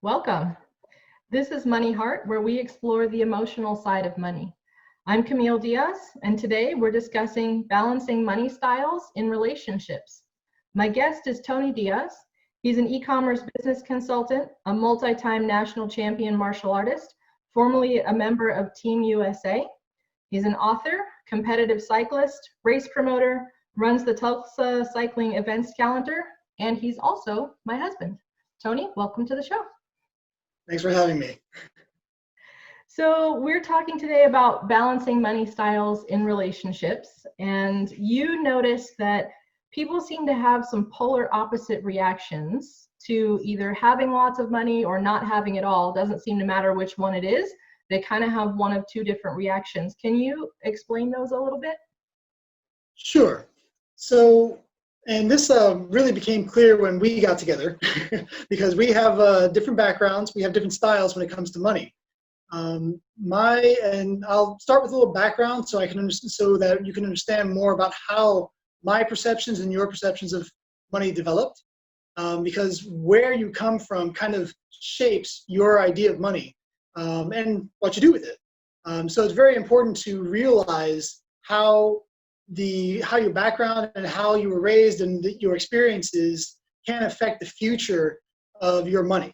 Welcome. This is MoneyHeart, where we explore the emotional side of money. I'm Camille Diaz, and today we're discussing balancing money styles in relationships. My guest is Tony Diaz. He's an e-commerce business consultant, a multi-time national champion martial artist, formerly a member of Team USA. He's an author, competitive cyclist, race promoter, runs the Tulsa Cycling Events Calendar, and he's also my husband. Tony, welcome to the show. Thanks for having me. So we're talking today about balancing money styles in relationships, and you notice that people seem to have some polar opposite reactions to either having lots of money or not having it all. Doesn't seem to matter which one it is. They kind of have one of two different reactions. Can you explain those a little bit? Sure. So, and this really became clear when we got together because we have different backgrounds. We have different styles when it comes to money. And I'll start with a little background so I can so that you can understand more about how my perceptions and your perceptions of money developed. Because where you come from kind of shapes your idea of money and what you do with it. So it's very important to realize how your background and how you were raised and your experiences can affect the future of your money.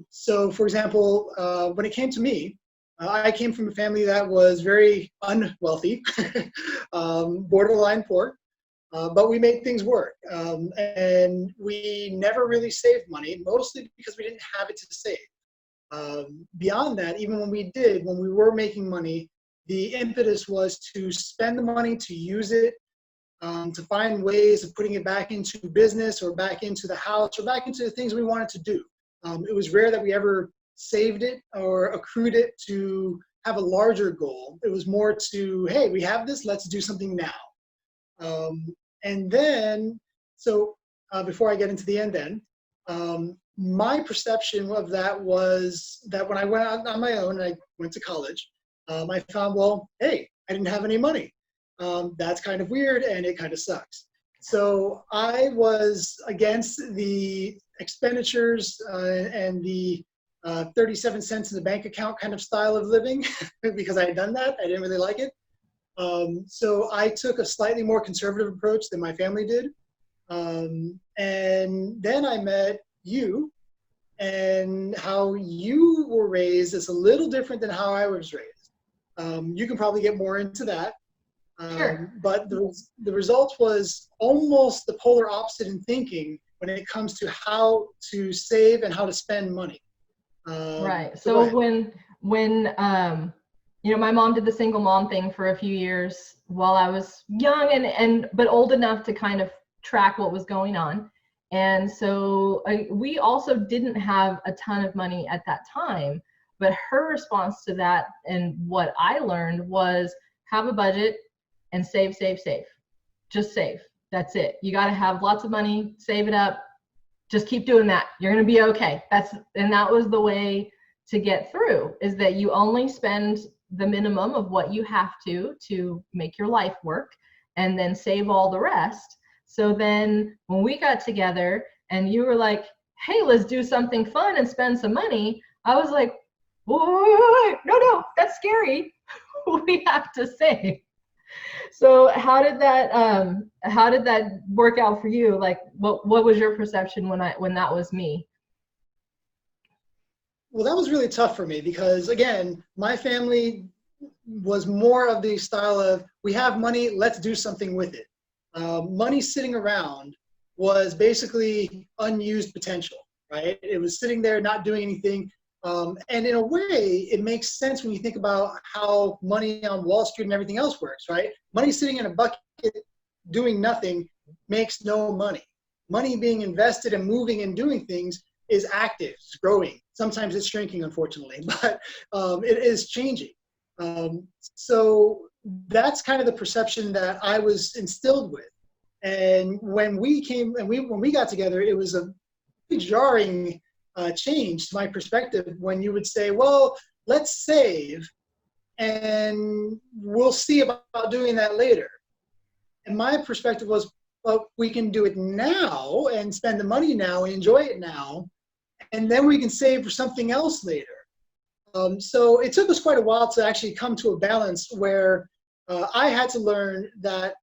So, for example, when it came to me, I came from a family that was very unwealthy, borderline poor, but we made things work. And we never really saved money, mostly because we didn't have it to save. Beyond that, even when we were making money, the impetus was to spend the money, to use it, to find ways of putting it back into business or back into the house or back into the things we wanted to do. It was rare that we ever saved it or accrued it to have a larger goal. It was more to, hey, we have this, let's do something now. And then, so before I get into the end then, my perception of that was that when I went out on my own and I went to college, I found, well, hey, I didn't have any money. That's kind of weird and it kind of sucks. So I was against the expenditures and the 37 cents in the bank account kind of style of living because I had done that. I didn't really like it. So I took a slightly more conservative approach than my family did. And then I met you, and how you were raised is a little different than how I was raised. You can probably get more into that. Sure. But the result was almost the polar opposite in thinking when it comes to how to save and how to spend money. Right. So when my mom did the single mom thing for a few years while I was young but old enough to kind of track what was going on. And so we also didn't have a ton of money at that time, but her response to that and what I learned was have a budget and save. Just save. That's it. You got to have lots of money, save it up. Just keep doing that. You're going to be okay. And that was the way to get through, is that you only spend the minimum of what you have to make your life work, and then save all the rest. So then when we got together and you were like, hey, let's do something fun and spend some money, I was like, whoa, no, that's scary. We have to save. So how did that work out for you? Like, what was your perception when that was me? Well, that was really tough for me because, again, my family was more of the style of, we have money, let's do something with it. Money sitting around was basically unused potential, right? It was sitting there not doing anything. And in a way, it makes sense when you think about how money on Wall Street and everything else works, right? Money sitting in a bucket doing nothing makes no money. Money being invested and moving and doing things is active, it's growing. Sometimes it's shrinking, unfortunately, but it is changing. So that's kind of the perception that I was instilled with. And when we got together, it was jarring change to my perspective when you would say, well, let's save and we'll see about doing that later. And my perspective was, well, we can do it now and spend the money now and enjoy it now, and then we can save for something else later. So it took us quite a while to actually come to a balance where I had to learn that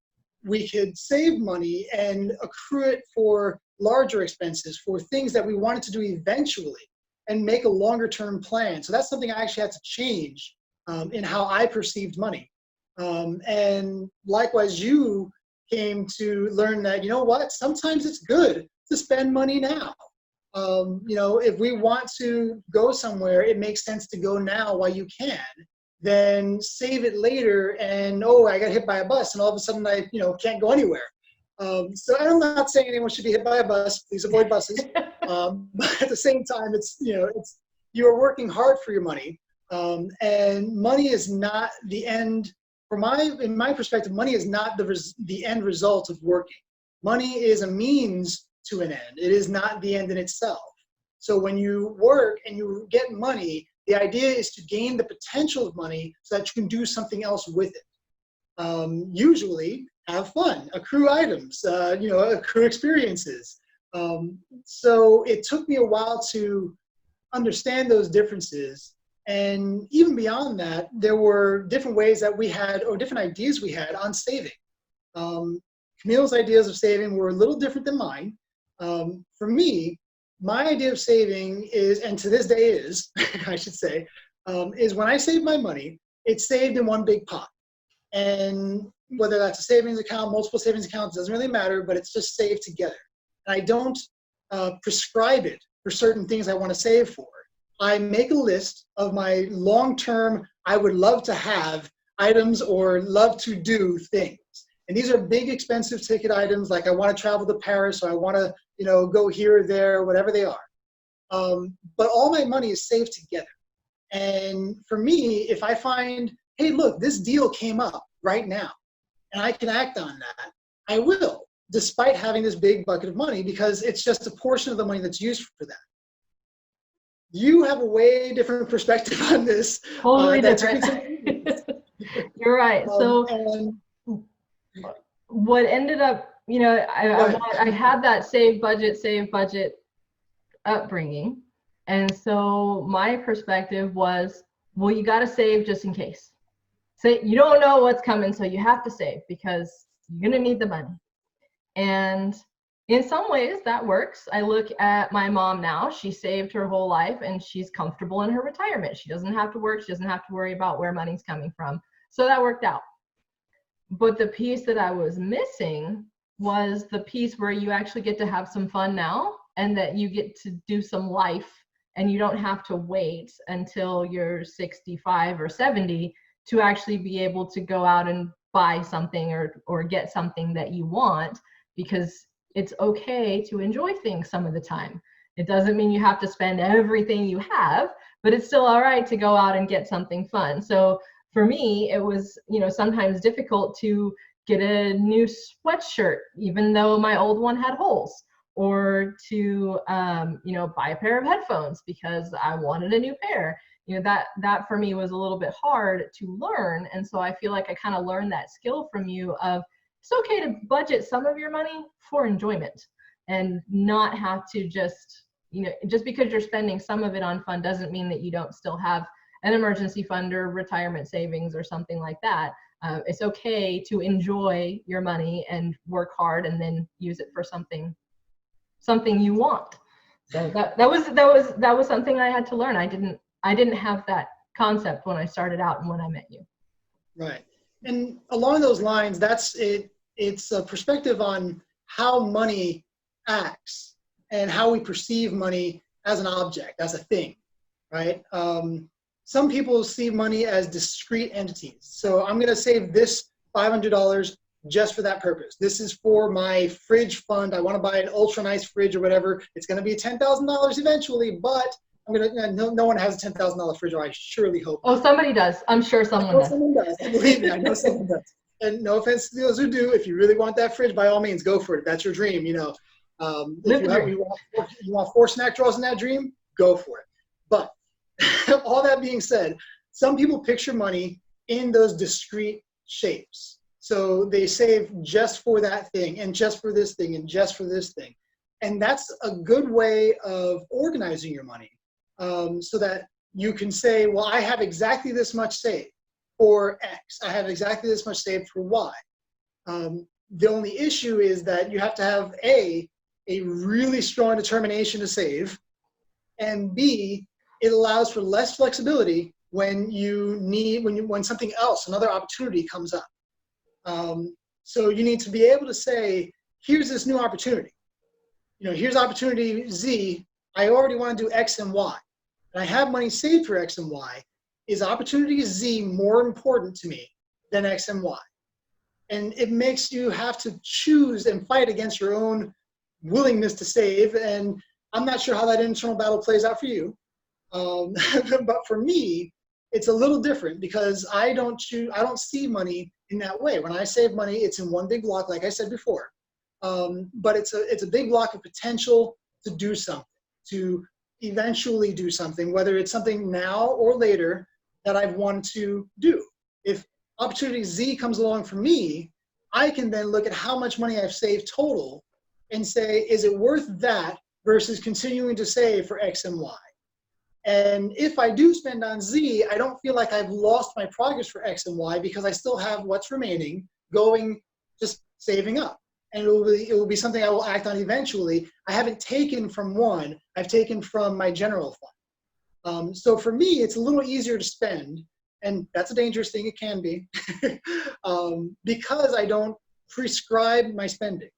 we could save money and accrue it for larger expenses, for things that we wanted to do eventually, and make a longer term plan. So that's something I actually had to change in how I perceived money. And likewise, you came to learn that, you know what, sometimes it's good to spend money now. You know, if we want to go somewhere, it makes sense to go now while you can, then save it later and, oh, I got hit by a bus and all of a sudden I, you know, can't go anywhere. So I'm not saying anyone should be hit by a bus. Please avoid buses. But at the same time, it's, you know, it's, you're working hard for your money. And money is not the end. In my perspective, money is not the end result of working. Money is a means to an end. It is not the end in itself. So when you work and you get money, the idea is to gain the potential of money so that you can do something else with it. Usually have fun, accrue items, you know, accrue experiences. So it took me a while to understand those differences. And even beyond that, there were different ways that we had, or different ideas we had on saving. Camille's ideas of saving were a little different than mine. For me, my idea of saving is, and to this day is, I should say, is when I save my money, it's saved in one big pot. And whether that's a savings account, multiple savings accounts, doesn't really matter, but it's just saved together. And I don't prescribe it for certain things I want to save for. I make a list of my long-term, I would love to have items or love to do things. And these are big, expensive ticket items, like I want to travel to Paris, or I want to, you know, go here or there, whatever they are. But all my money is saved together. And for me, if I find, hey, look, this deal came up right now, and I can act on that, I will, despite having this big bucket of money, because it's just a portion of the money that's used for that. You have a way different perspective on this. Totally different. You're right. So what ended up, you know, I had that save budget upbringing. And so my perspective was, well, you got to save just in case. So you don't know what's coming, so you have to save because you're going to need the money. And in some ways that works. I look at my mom now. She saved her whole life and she's comfortable in her retirement. She doesn't have to work. She doesn't have to worry about where money's coming from. So that worked out. But the piece that I was missing was the piece where you actually get to have some fun now, and that you get to do some life, and you don't have to wait until you're 65 or 70 to actually be able to go out and buy something or get something that you want, because it's okay to enjoy things some of the time. It doesn't mean you have to spend everything you have, but it's still all right to go out and get something fun. So for me, it was, you know, sometimes difficult to get a new sweatshirt, even though my old one had holes, or to, you know, buy a pair of headphones because I wanted a new pair. You know, that for me was a little bit hard to learn. And so I feel like I kind of learned that skill from you of, it's okay to budget some of your money for enjoyment and not have to just, you know, just because you're spending some of it on fun doesn't mean that you don't still have an emergency fund or retirement savings or something like that. It's okay to enjoy your money and work hard and then use it for something you want. So that was something I had to learn. I didn't have that concept when I started out and when I met you. Right. And along those lines, that's it. It's a perspective on how money acts and how we perceive money as an object, as a thing, right? Some people see money as discrete entities. So I'm going to save this $500 just for that purpose. This is for my fridge fund. I want to buy an ultra nice fridge or whatever. It's going to be $10,000 eventually, but I'm going to, no one has a $10,000 fridge, or I surely hope. Oh, somebody does. I'm sure someone does. Someone does. Believe me, I know someone does. And no offense to those who do. If you really want that fridge, by all means, go for it. That's your dream, you know. If you want 4 snack draws in that dream, go for it. But all that being said, some people picture money in those discrete shapes. So they save just for that thing, and just for this thing, and just for this thing. And that's a good way of organizing your money, so that you can say, well, I have exactly this much saved for X. I have exactly this much saved for Y. The only issue is that you have to have a really strong determination to save, and B, it allows for less flexibility when something else, another opportunity comes up. So you need to be able to say, here's this new opportunity. Here's opportunity Z. I already want to do X and Y, and I have money saved for X and Y. Is opportunity Z more important to me than X and Y? And it makes you have to choose and fight against your own willingness to save. And I'm not sure how that internal battle plays out for you. But for me, it's a little different because I don't see money in that way. When I save money, it's in one big block, like I said before. But it's a big block of potential to do something, to eventually do something, whether it's something now or later that I've wanted to do. If opportunity Z comes along for me, I can then look at how much money I've saved total and say, is it worth that versus continuing to save for X and Y? And if I do spend on Z, I don't feel like I've lost my progress for X and Y because I still have what's remaining going, just saving up. And it will be something I will act on eventually. I haven't taken from one, I've taken from my general fund. So for me, it's a little easier to spend, and that's a dangerous thing, it can be, because I don't prescribe my spending.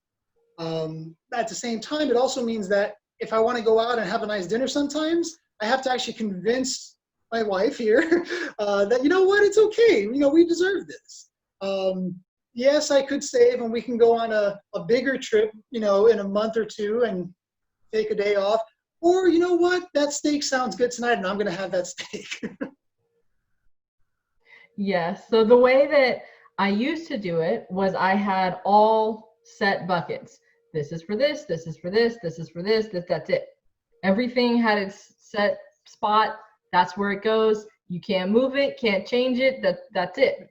At the same time, it also means that if I want to go out and have a nice dinner sometimes, I have to actually convince my wife here that, you know what, it's okay, we deserve this. Yes, I could save and we can go on a bigger trip, in a month or two and take a day off. Or, you know what, that steak sounds good tonight and I'm going to have that steak. Yes. So the way that I used to do it was I had all set buckets. This is for this, this is for this, this is for this, that's it. Everything had its set spot. That's where it goes. You can't move it, can't change it. That's it.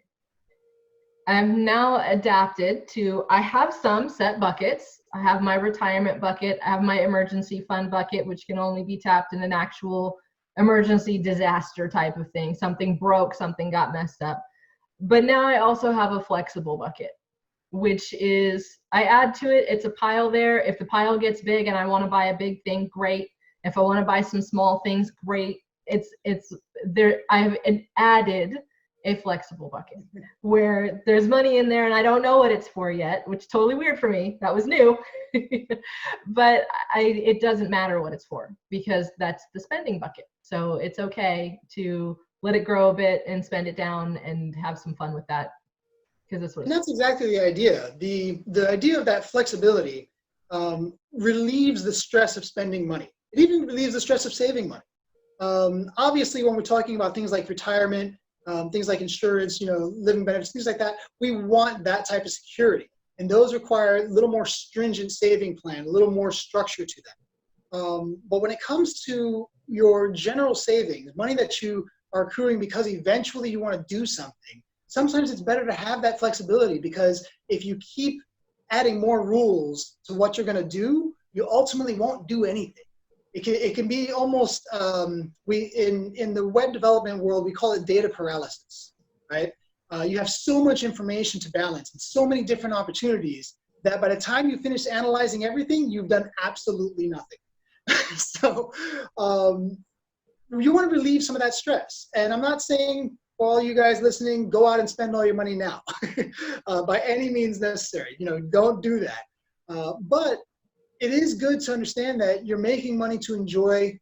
I've now adapted to, I have some set buckets. I have my retirement bucket. I have my emergency fund bucket, which can only be tapped in an actual emergency disaster type of thing. Something broke, something got messed up. But now I also have a flexible bucket, which is, I add to it, it's a pile there. If the pile gets big and I want to buy a big thing, great. If I want to buy some small things, great. It's there. I've added a flexible bucket where there's money in there and I don't know what it's for yet, which is totally weird for me. That was new. But it doesn't matter what it's for because that's the spending bucket. So it's okay to let it grow a bit and spend it down and have some fun with that. And that's exactly the idea. The idea of that flexibility relieves the stress of spending money. It even relieves the stress of saving money. Obviously, when we're talking about things like retirement, things like insurance, living benefits, things like that, we want that type of security. And those require a little more stringent saving plan, a little more structure to them. But when it comes to your general savings, money that you are accruing because eventually you want to do something, sometimes it's better to have that flexibility because if you keep adding more rules to what you're going to do, you ultimately won't do anything. It can be almost, in the web development world, we call it data paralysis, right? You have so much information to balance and so many different opportunities that by the time you finish analyzing everything, you've done absolutely nothing. So you want to relieve some of that stress. And I'm not saying for all you guys listening, go out and spend all your money now by any means necessary. Don't do that. But it is good to understand that you're making money to enjoy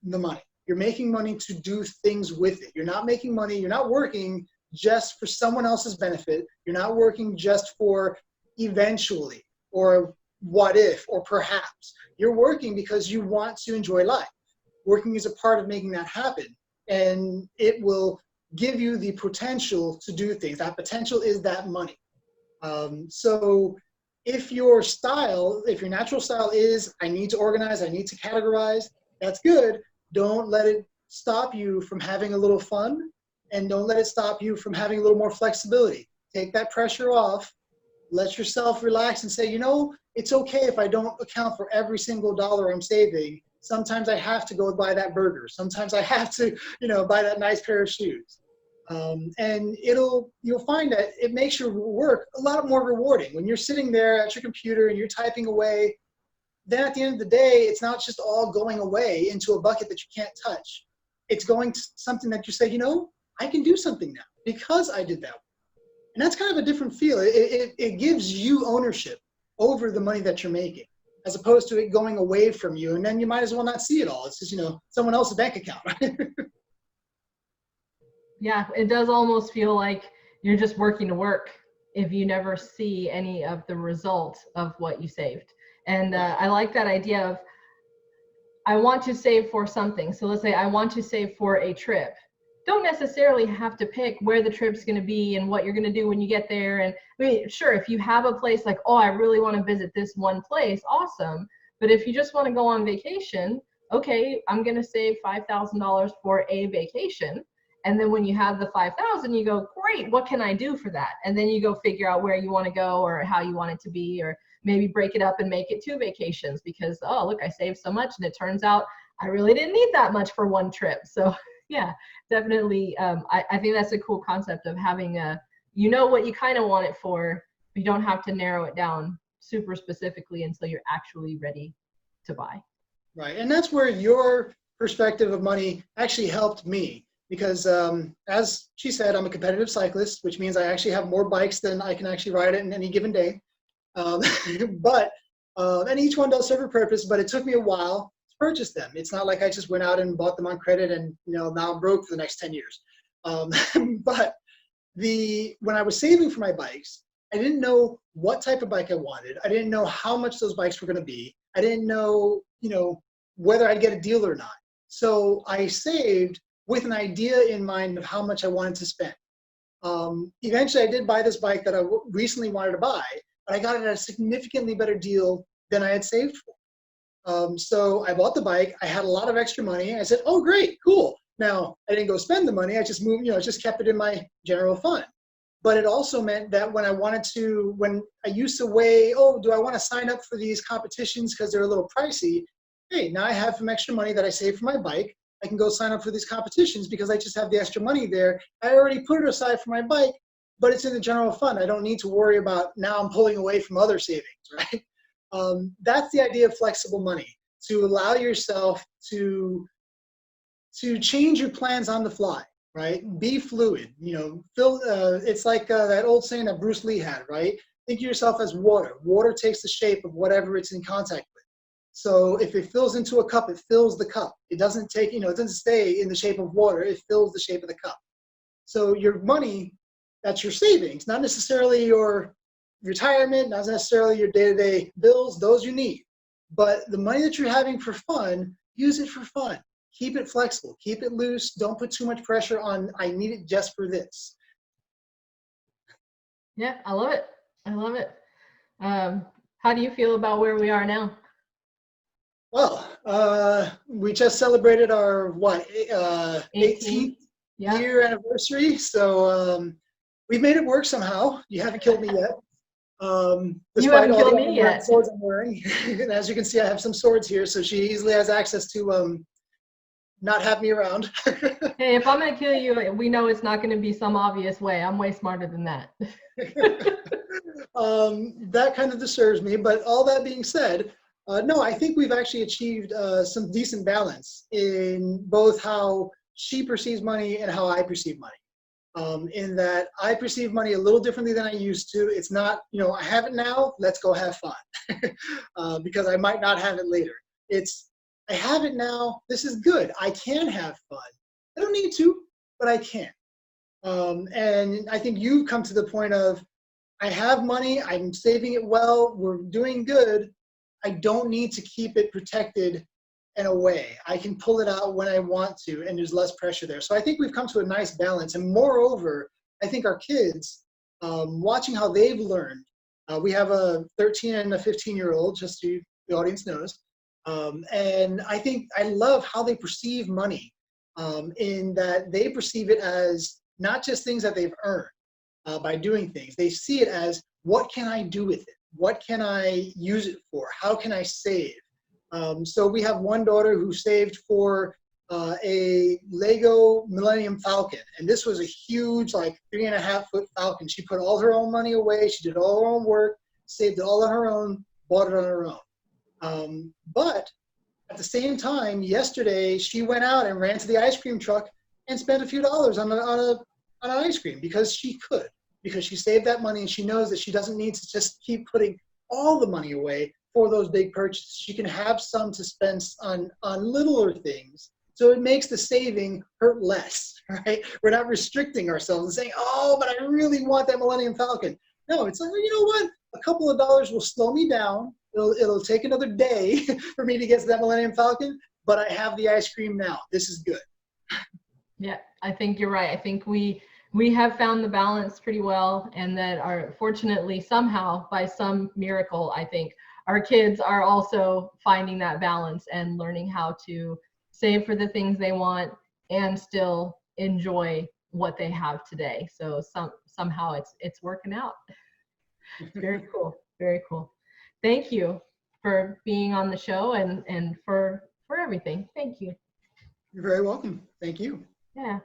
the money. You're making money to do things with it. You're not making money, you're not working just for someone else's benefit. You're not working just for eventually or what if or perhaps. You're working because you want to enjoy life. Working is a part of making that happen. And it will give you the potential to do things. That potential is that money. So if your natural style is, I need to organize, I need to categorize, that's good. Don't let it stop you from having a little fun, and don't let it stop you from having a little more flexibility. Take that pressure off, let yourself relax and say, it's okay if I don't account for every single dollar I'm saving. Sometimes I have to go buy that burger. Sometimes I have to, buy that nice pair of shoes. And you'll find that it makes your work a lot more rewarding. When you're sitting there at your computer and you're typing away, then at the end of the day, it's not just all going away into a bucket that you can't touch. It's going to something that you say, I can do something now because I did that. And that's kind of a different feel. It gives you ownership over the money that you're making, as opposed to it going away from you. And then you might as well not see it all. It's just, someone else's bank account. Yeah, it does almost feel like you're just working to work if you never see any of the results of what you saved. And I like that idea of, I want to save for something. So let's say I want to save for a trip. Don't necessarily have to pick where the trip's going to be and what you're going to do when you get there. And I mean, sure, if you have a place like, oh, I really want to visit this one place, awesome. But if you just want to go on vacation, okay, I'm going to save $5,000 for a vacation. And then when you have the 5,000, you go, great, what can I do for that? And then you go figure out where you want to go or how you want it to be, or maybe break it up and make it 2 vacations because, oh, look, I saved so much. And it turns out I really didn't need that much for one trip. So yeah, definitely. I think that's a cool concept of having what you kind of want it for. You don't have to narrow it down super specifically until you're actually ready to buy. Right. And that's where your perspective of money actually helped me. Because as she said, I'm a competitive cyclist, which means I actually have more bikes than I can actually ride in any given day. And each one does serve a purpose, but it took me a while to purchase them. It's not like I just went out and bought them on credit and now I'm broke for the next 10 years. But when I was saving for my bikes, I didn't know what type of bike I wanted. I didn't know how much those bikes were going to be. I didn't know, whether I'd get a deal or not. So I saved with an idea in mind of how much I wanted to spend. Eventually, I did buy this bike that I recently wanted to buy, but I got it at a significantly better deal than I had saved for. So I bought the bike. I had a lot of extra money. I said, oh, great, cool. Now, I didn't go spend the money. I just moved, just kept it in my general fund. But it also meant that when I used to weigh, oh, do I want to sign up for these competitions because they're a little pricey? Hey, now I have some extra money that I saved for my bike. I can go sign up for these competitions because I just have the extra money there. I already put it aside for my bike, but it's in the general fund. I don't need to worry about now I'm pulling away from other savings, right? That's the idea of flexible money, to allow yourself to change your plans on the fly, right? Be fluid, it's like that old saying that Bruce Lee had, right? Think of yourself as water. Water takes the shape of whatever it's in contact with. So if it fills into a cup, it fills the cup. It doesn't take, it doesn't stay in the shape of water. It fills the shape of the cup. So your money, that's your savings, not necessarily your retirement, not necessarily your day-to-day bills. Those you need. But the money that you're having for fun, use it for fun. Keep it flexible. Keep it loose. Don't put too much pressure on, I need it just for this. Yeah, I love it. I love it. How do you feel about where we are now? Well, we just celebrated our 18th year anniversary. So we've made it work somehow. You haven't killed me yet. You haven't killed me yet. Swords I'm wearing. And as you can see, I have some swords here, so she easily has access to not have me around. Hey, if I'm going to kill you, we know it's not going to be some obvious way. I'm way smarter than that. That kind of disturbs me. But all that being said, no, I think we've actually achieved some decent balance in both how she perceives money and how I perceive money. In that I perceive money a little differently than I used to. It's not, I have it now, let's go have fun. Because I might not have it later. It's, I have it now, this is good. I can have fun. I don't need to, but I can. And I think you've come to the point of, I have money, I'm saving it well, we're doing good. I don't need to keep it protected and away. I can pull it out when I want to, and there's less pressure there. So I think we've come to a nice balance. And moreover, I think our kids, watching how they've learned We have a 13 and a 15-year-old, just so the audience knows. And I love how they perceive money, in that they perceive it as not just things that they've earned by doing things. They see it as, what can I do with it? What can I use it for? How can I save? So we have one daughter who saved for a Lego Millennium Falcon. And this was a huge, like 3.5-foot Falcon. She put all her own money away. She did all her own work, saved it all on her own, bought it on her own. But at the same time, yesterday, she went out and ran to the ice cream truck and spent a few dollars on an ice cream because she could, because she saved that money and she knows that she doesn't need to just keep putting all the money away for those big purchases. She can have some to spend on littler things. So it makes the saving hurt less, right? We're not restricting ourselves and saying, oh, but I really want that Millennium Falcon. No, it's like, well, you know what? A couple of dollars will slow me down. It'll take another day for me to get to that Millennium Falcon, but I have the ice cream now. This is good. Yeah, I think you're right. I think we have found the balance pretty well, and that fortunately somehow, by some miracle, I think our kids are also finding that balance and learning how to save for the things they want and still enjoy what they have today. So somehow it's working out. Very cool. Very cool. Thank you for being on the show and for everything. Thank you. You're very welcome. Thank you. Yeah.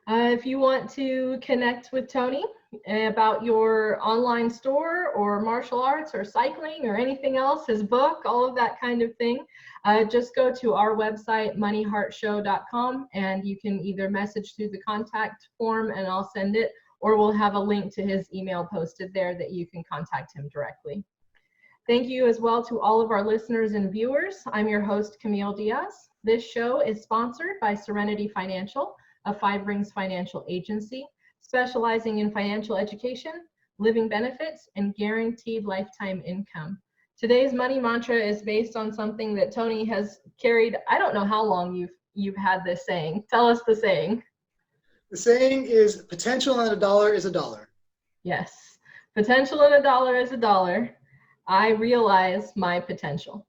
If you want to connect with Tony about your online store or martial arts or cycling or anything else, his book, all of that kind of thing, just go to our website, moneyheartshow.com, and you can either message through the contact form and I'll send it, or we'll have a link to his email posted there that you can contact him directly. Thank you as well to all of our listeners and viewers. I'm your host, Camille Diaz. This show is sponsored by Serenity Financial, a Five Rings financial agency specializing in financial education, living benefits, and guaranteed lifetime income. Today's money mantra is based on something that Tony has carried. I don't know how long you've had this saying. Tell us the saying. The saying is, potential in a dollar is a dollar. Yes, potential in a dollar is a dollar. I realize my potential.